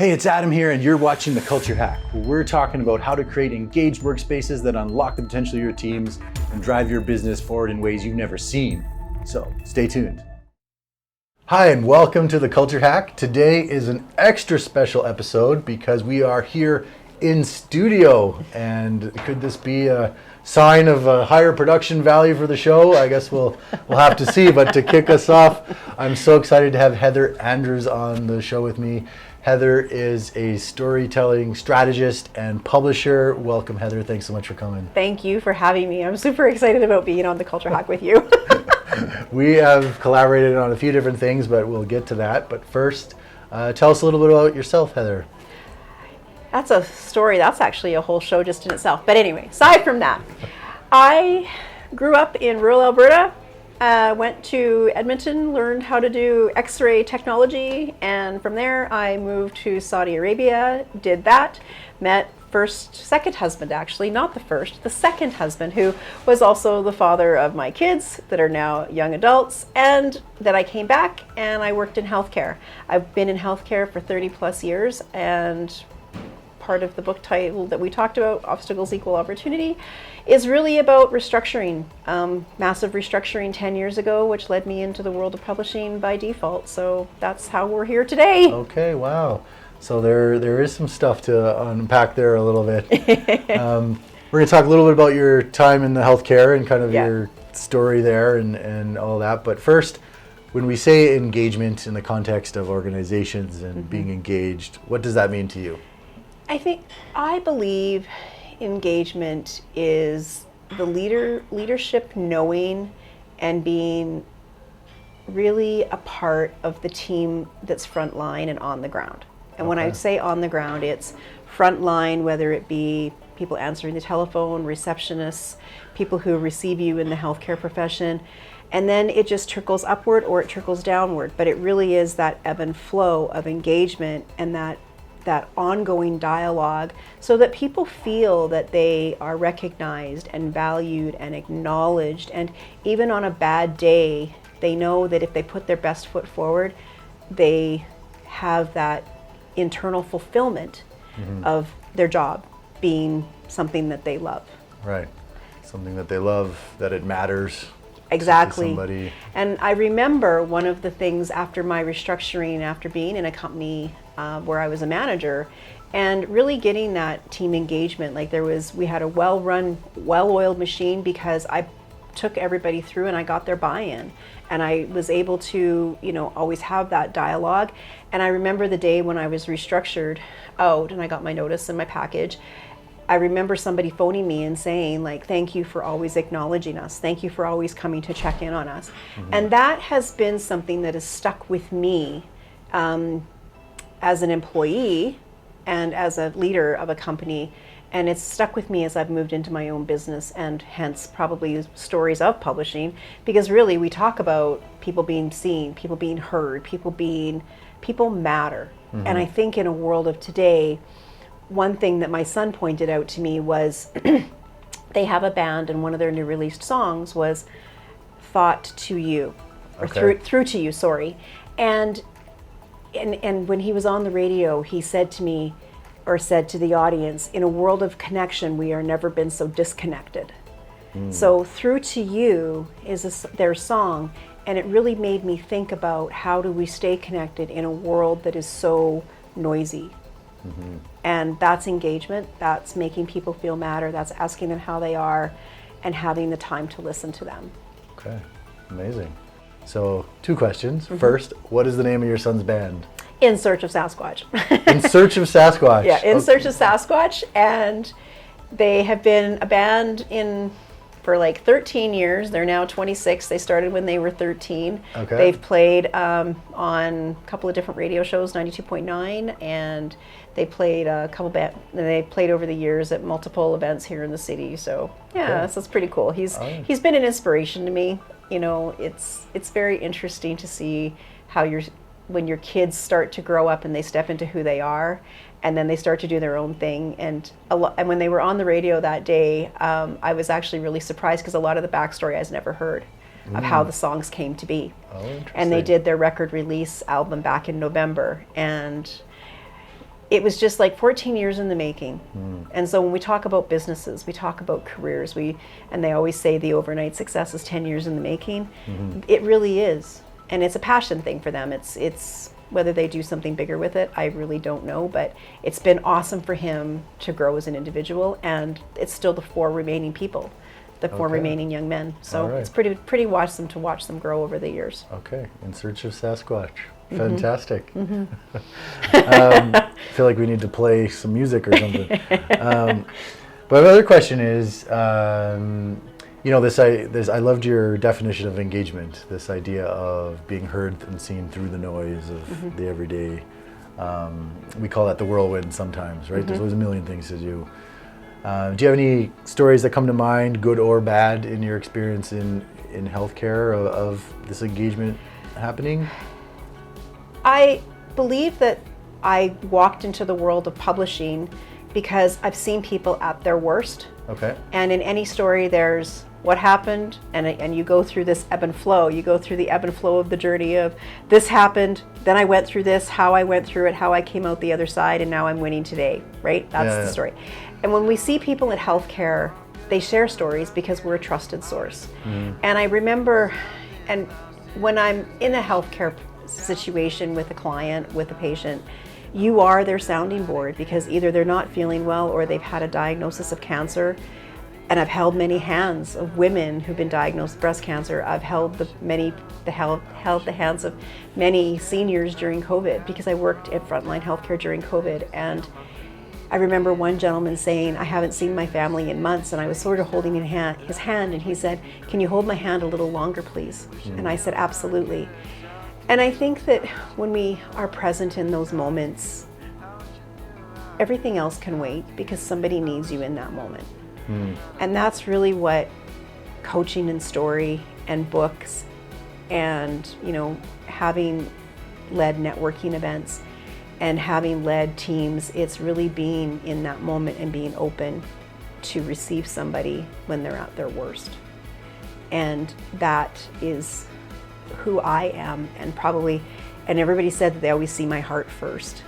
Hey, it's Adam here, and you're watching The Culture Hack, where we're talking about how to create engaged workspaces that unlock the potential of your teams and drive your business forward in ways you've never seen. So stay tuned. Hi, and welcome to The Culture Hack. Today is an extra special episode because we are here in studio. And could this be a sign of a higher production value for the show? I guess we'll have to see. But to kick us off, I'm so excited to have Heather Andrews on the show with me. Heather is a storytelling strategist and publisher. Welcome, Heather. Thanks so much for coming. Thank you for having me. I'm super excited about being on The Culture Hack with you. We have collaborated on a few different things, but we'll get to that. But first, tell us a little bit about yourself, Heather. That's a story. That's actually a whole show just in itself. But anyway, aside from that, I grew up in rural Alberta. Went to Edmonton, learned how to do X-ray technology, and from there I moved to Saudi Arabia, did that, met second husband actually, not the first, the second husband, who was also the father of my kids that are now young adults, and then I came back and I worked in healthcare. I've been in healthcare for 30 plus years, and part of the book title that we talked about, Obstacles Equal Opportunity, is really about restructuring, massive restructuring 10 years ago, which led me into the world of publishing by default. So that's how we're here today. Okay, wow. So there is some stuff to unpack there a little bit. We're going to talk a little bit about your time in the healthcare and kind of your story there and all that. But first, when we say engagement in the context of organizations and being engaged, what does that mean to you? I believe engagement is the leadership knowing and being really a part of the team that's frontline and on the ground. And when I say on the ground, it's frontline, whether it be people answering the telephone, receptionists, people who receive you in the healthcare profession, and then it just trickles upward or it trickles downward. But it really is that ebb and flow of engagement and that ongoing dialogue, so that people feel that they are recognized and valued and acknowledged, and even on a bad day they know that if they put their best foot forward, they have that internal fulfillment of their job being something that they love. Right. Something that they love, that it matters. Exactly. To somebody. And I remember one of the things after my restructuring, after being in a company where I was a manager, and really getting that team engagement. Like we had a well-run, well-oiled machine because I took everybody through and I got their buy-in, and I was able to, always have that dialogue. And I remember the day when I was restructured out and I got my notice and my package, I remember somebody phoning me and saying, like, thank you for always acknowledging us. Thank you for always coming to check in on us. And that has been something that has stuck with me as an employee and as a leader of a company. And it's stuck with me as I've moved into my own business, and hence probably stories of publishing, because really we talk about people being seen, people being heard, people matter. And I think in a world of today, one thing that my son pointed out to me was they have a band, and one of their new released songs was Thought to You, or Through to You, sorry. And when he was on the radio, he said to me, or said to the audience, in a world of connection, we are never been so disconnected. So Through to You is their song, and it really made me think about how do we stay connected in a world that is so noisy. And that's engagement, that's making people feel matter, that's asking them how they are and having the time to listen to them. Okay, amazing. So 2 questions. First, what is the name of your son's band? In Search of Sasquatch. In Search of Sasquatch. Yeah, In Search of Sasquatch, and they have been a band for like 13 years. They're now 26. They started when they were 13. Okay. They've played on a couple of different radio shows, 92.9, and they played they played over the years at multiple events here in the city. So yeah, so it's pretty cool. He's been an inspiration to me. It's very interesting to see how when your kids start to grow up and they step into who they are, and then they start to do their own thing. And when they were on the radio that day, I was actually really surprised because a lot of the backstory I've never heard of how the songs came to be. Oh, interesting. And they did their record release album back in November, and it was just like 14 years in the making. And so when we talk about businesses, we talk about careers, and they always say the overnight success is 10 years in the making. It really is. And it's a passion thing for them. It's whether they do something bigger with it, I really don't know, but it's been awesome for him to grow as an individual, and it's still the 4 remaining people, the 4 remaining young men. So it's pretty awesome to watch them grow over the years. Okay, In Search of Sasquatch. Fantastic. I feel like we need to play some music or something. But my other question is, I loved your definition of engagement, this idea of being heard and seen through the noise of the everyday. We call that the whirlwind sometimes, right? There's always a million things to do. Do you have any stories that come to mind, good or bad, in your experience in healthcare of this engagement happening? I believe that I walked into the world of publishing because I've seen people at their worst. Okay. And in any story, there's what happened, and you go through this ebb and flow. You go through the ebb and flow of the journey of this happened, then I went through this, how I went through it, how I came out the other side, and now I'm winning today, right? That's the story. And when we see people in healthcare, they share stories because we're a trusted source. And I remember, and when I'm in a healthcare situation with a client, with a patient, you are their sounding board, because either they're not feeling well or they've had a diagnosis of cancer. And I've held many hands of women who've been diagnosed with breast cancer. I've held the hands of many seniors during COVID, because I worked at frontline healthcare during COVID. And I remember one gentleman saying, I haven't seen my family in months, and I was sort of holding his hand, and he said, can you hold my hand a little longer, please? And I said, absolutely. And I think that when we are present in those moments, everything else can wait, because somebody needs you in that moment. And that's really what coaching and story and books and, having led networking events and having led teams, it's really being in that moment and being open to receive somebody when they're at their worst. And that is who I am, and everybody said that they always see my heart first.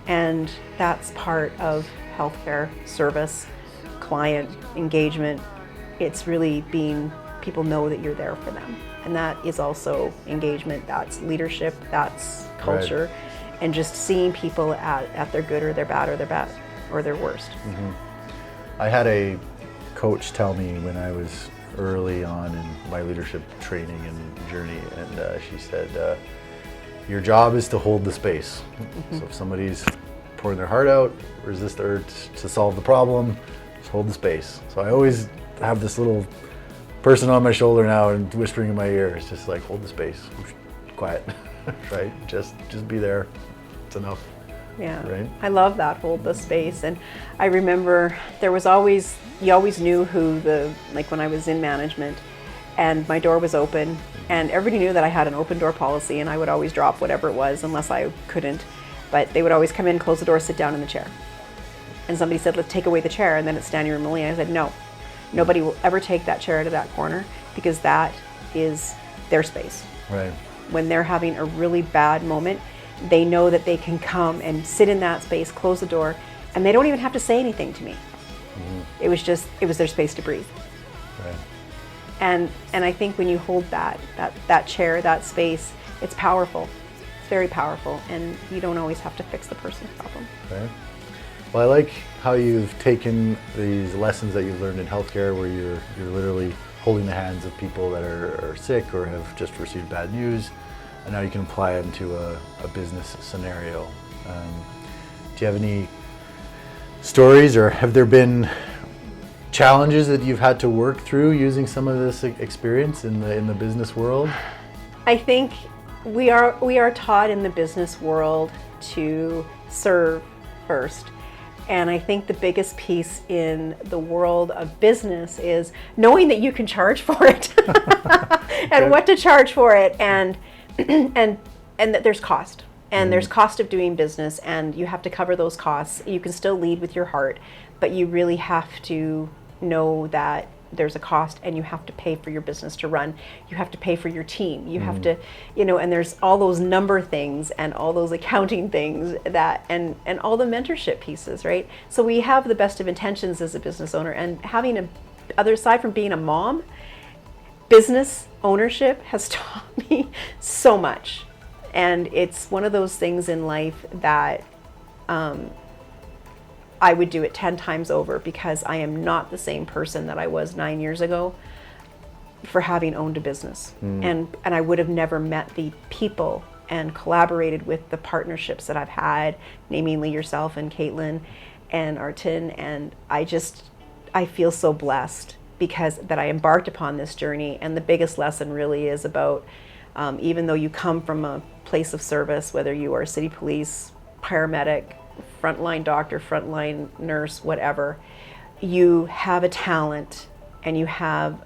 And that's part of healthcare service, client engagement. It's really being, people know that you're there for them. And that is also engagement, that's leadership, that's culture, and just seeing people at their good or their bad or their worst. I had a coach tell me when I was early on in my leadership training and journey, and she said, your job is to hold the space. So if somebody's pouring their heart out, resist the urge to solve the problem, just hold the space. So I always have this little person on my shoulder now and whispering in my ear. It's just like, hold the space, quiet, right? Just be there. It's enough. Yeah, right? I love that, hold the space. And I remember you always knew who like when I was in management and my door was open, and everybody knew that I had an open door policy, and I would always drop whatever it was unless I couldn't. But they would always come in, close the door, sit down in the chair. And somebody said, let's take away the chair, and then it's standing room only. I said, no, nobody will ever take that chair to that corner, because that is their space. Right. When they're having a really bad moment, they know that they can come and sit in that space, close the door, and they don't even have to say anything to me. It was their space to breathe. Right. And I think when you hold that chair, that space, it's powerful. It's very powerful, and you don't always have to fix the person's problem. Right. Well, I like how you've taken these lessons that you've learned in healthcare, where you're literally holding the hands of people that are sick or have just received bad news, and now you can apply them to a business scenario. Do you have any stories, or have there been challenges that you've had to work through using some of this experience in the business world? I think we are taught in the business world to serve first. And I think the biggest piece in the world of business is knowing that you can charge for it and what to charge for it, and that there's cost. And there's cost of doing business, and you have to cover those costs. You can still lead with your heart, but you really have to know that there's a cost, and you have to pay for your business to run. You have to pay for your team. You have to, and there's all those number things and all those accounting things that, and all the mentorship pieces, right? So we have the best of intentions as a business owner, and having a other side from being a mom, business ownership has taught me so much. And it's one of those things in life that I would do it 10 times over, because I am not the same person that I was 9 years ago for having owned a business. And I would have never met the people and collaborated with the partnerships that I've had, namely yourself and Caitlin and Artin. And I feel so blessed because that I embarked upon this journey. And the biggest lesson really is about, even though you come from a place of service, whether you are city police, paramedic, frontline doctor, frontline nurse, whatever, you have a talent, and you have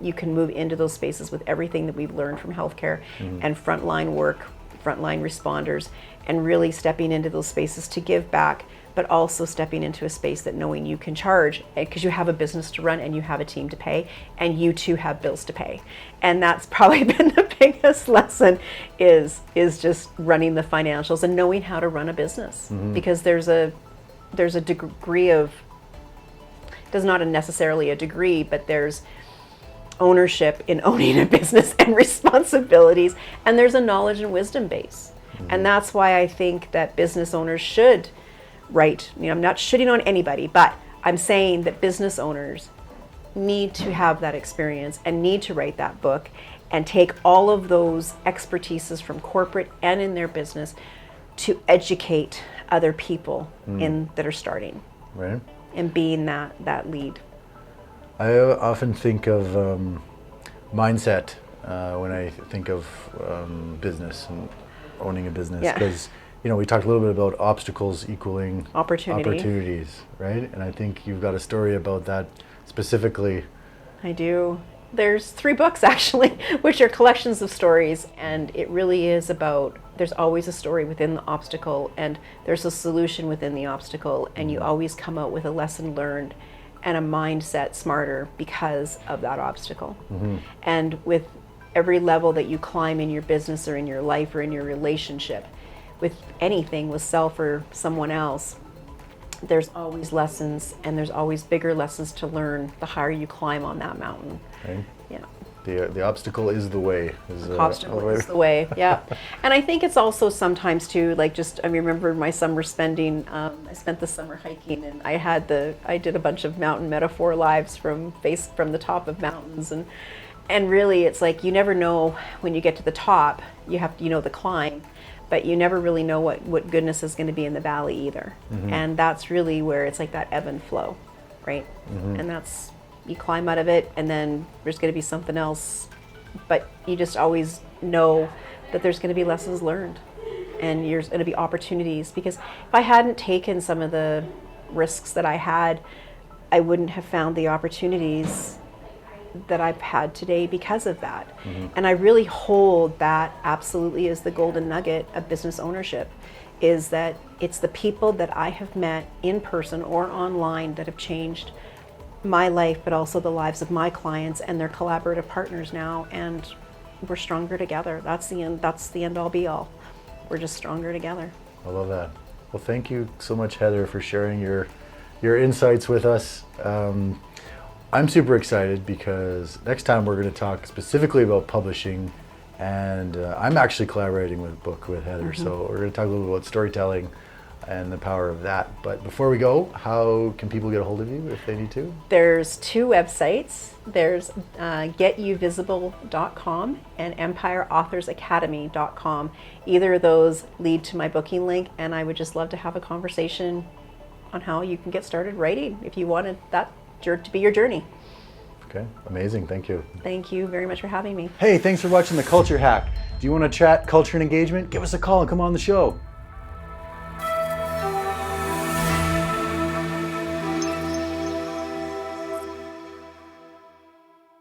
you can move into those spaces with everything that we've learned from healthcare and frontline work, frontline responders, and really stepping into those spaces to give back, but also stepping into a space that knowing you can charge, because you have a business to run and you have a team to pay, and you too have bills to pay. And that's probably been the biggest lesson, is just running the financials and knowing how to run a business. Because there's a degree of, there's not necessarily a degree, but there's ownership in owning a business and responsibilities, and there's a knowledge and wisdom base. And that's why I think that business owners should write, I'm not shitting on anybody, but I'm saying that business owners need to have that experience and need to write that book and take all of those expertises from corporate and in their business to educate other people that are starting. Right. And being that lead. I often think of mindset when I think of business and owning a business, because we talked a little bit about obstacles equaling opportunities, right? And I think you've got a story about that specifically. I do. There's 3 books actually, which are collections of stories, and it really is about, there's always a story within the obstacle, and there's a solution within the obstacle, and you always come out with a lesson learned and a mindset smarter because of that obstacle. And with every level that you climb in your business or in your life or in your relationship, with anything, with self or someone else, there's always lessons, and there's always bigger lessons to learn the higher you climb on that mountain. Right. Yeah. The obstacle is the way. The obstacle is the way, yeah. And I think it's also sometimes too, I remember my summer spending, I spent the summer hiking, and I did a bunch of mountain metaphor lives from the top of mountains, and really it's like, you never know when you get to the top, you have to, the climb, but you never really know what goodness is going to be in the valley either. And that's really where it's like that ebb and flow, right? And that's, you climb out of it, and then there's going to be something else, but you just always know that there's going to be lessons learned, and there's going to be opportunities, because if I hadn't taken some of the risks that I had, I wouldn't have found the opportunities that I've had today because of that. And I really hold that absolutely as the golden nugget of business ownership, is that it's the people that I have met in person or online that have changed my life, but also the lives of my clients and their collaborative partners now, and we're stronger together. That's the end all be all. We're just stronger together. I love that. Well, thank you so much, Heather, for sharing your insights with us. I'm super excited because next time we're going to talk specifically about publishing, and I'm actually collaborating with a book with Heather, so we're going to talk a little bit about storytelling and the power of that. But before we go, how can people get a hold of you if they need to? There's 2 websites. There's getyouVisible.com and EmpireAuthorsAcademy.com. Either of those lead to my booking link, and I would just love to have a conversation on how you can get started writing if you wanted that to be your journey. Okay, amazing. Thank you. Thank you very much for having me. Hey, thanks for watching The Culture Hack. Do you want to chat culture and engagement? Give us a call and come on the show.